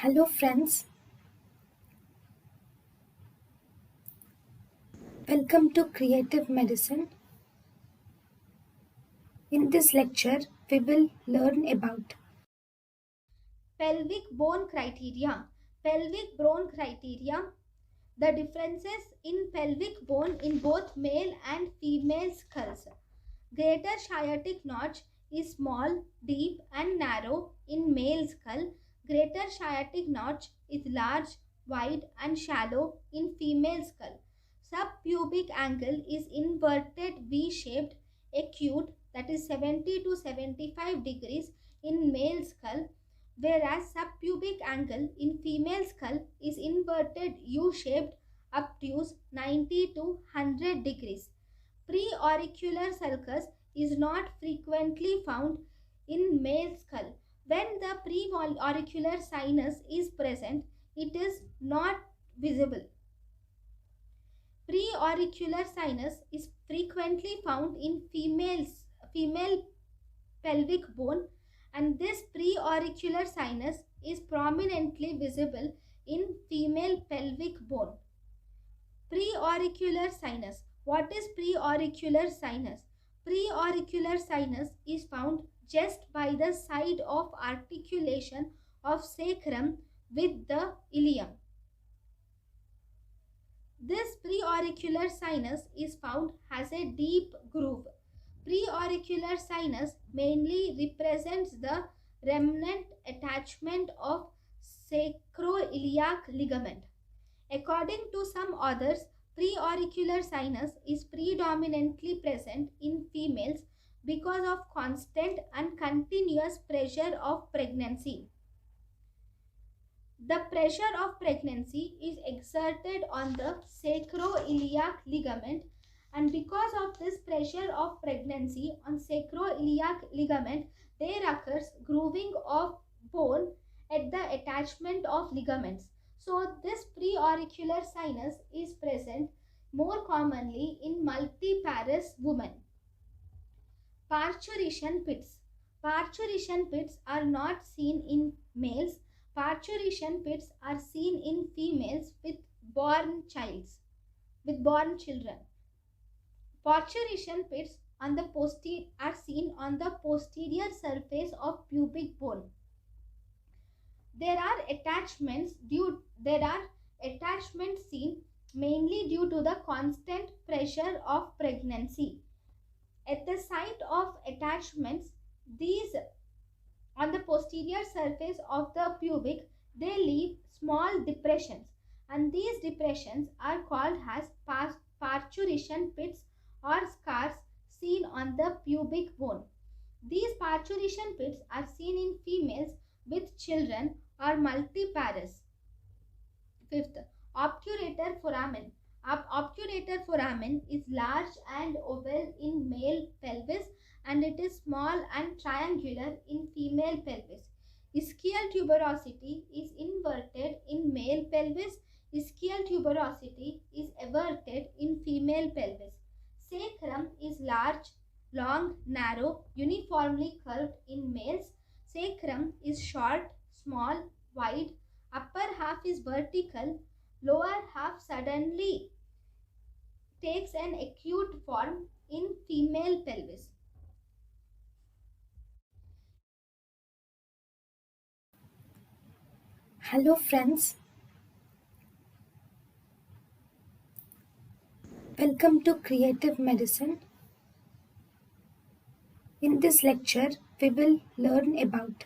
Hello, friends. Welcome to Creative Medicine. In this lecture, we will learn about Pelvic bone criteria. Pelvic bone criteria. The differences in pelvic bone in both male and female skulls. Greater sciatic notch is small, deep, and narrow in male skull. Greater sciatic notch is large, wide, and shallow in female skull. Subpubic angle is inverted V-shaped, acute, that is 70 to 75 degrees in male skull, whereas subpubic angle in female skull is inverted U-shaped, obtuse 90 to 100 degrees. Preauricular sulcus is not frequently found in male skull. When the preauricular sinus is present, it is not visible. Preauricular sinus is frequently found in female pelvic bone, and this preauricular sinus is prominently visible in female pelvic bone. Preauricular sinus. What is preauricular sinus? Preauricular sinus is found just by the side of articulation of sacrum with the ilium. This preauricular sinus is found as a deep groove. Preauricular sinus mainly represents the remnant attachment of sacroiliac ligament. According to some authors, preauricular sinus is predominantly present in females because of constant and continuous pressure of pregnancy. The pressure of pregnancy is exerted on the sacroiliac ligament, and because of this pressure of pregnancy on sacroiliac ligament, there occurs grooving of bone at the attachment of ligaments. So this preauricular sinus is present more commonly in multiparous women. Parturition pits. Parturition pits are not seen in males. Parturition pits are seen in females with born children. Parturition pits are seen on the posterior surface of pubic bone. There are attachments seen mainly due to the constant pressure of pregnancy. At the site of attachments, these on the posterior surface of the pubic, they leave small depressions, and these depressions are called as parturition pits or scars seen on the pubic bone. These parturition pits are seen in females with children or multiparous. Fifth, obturator foramen. Obturator foramen is large and oval in male pelvis, and it is small and triangular in female pelvis. Ischial tuberosity is inverted in male pelvis. Ischial tuberosity is everted in female pelvis. Sacrum is large, long, narrow, uniformly curved in males. Sacrum is short, small, wide. Upper half is vertical, lower half suddenly takes an acute form in female pelvis. Hello, friends. Welcome to Creative Medicine. In this lecture, we will learn about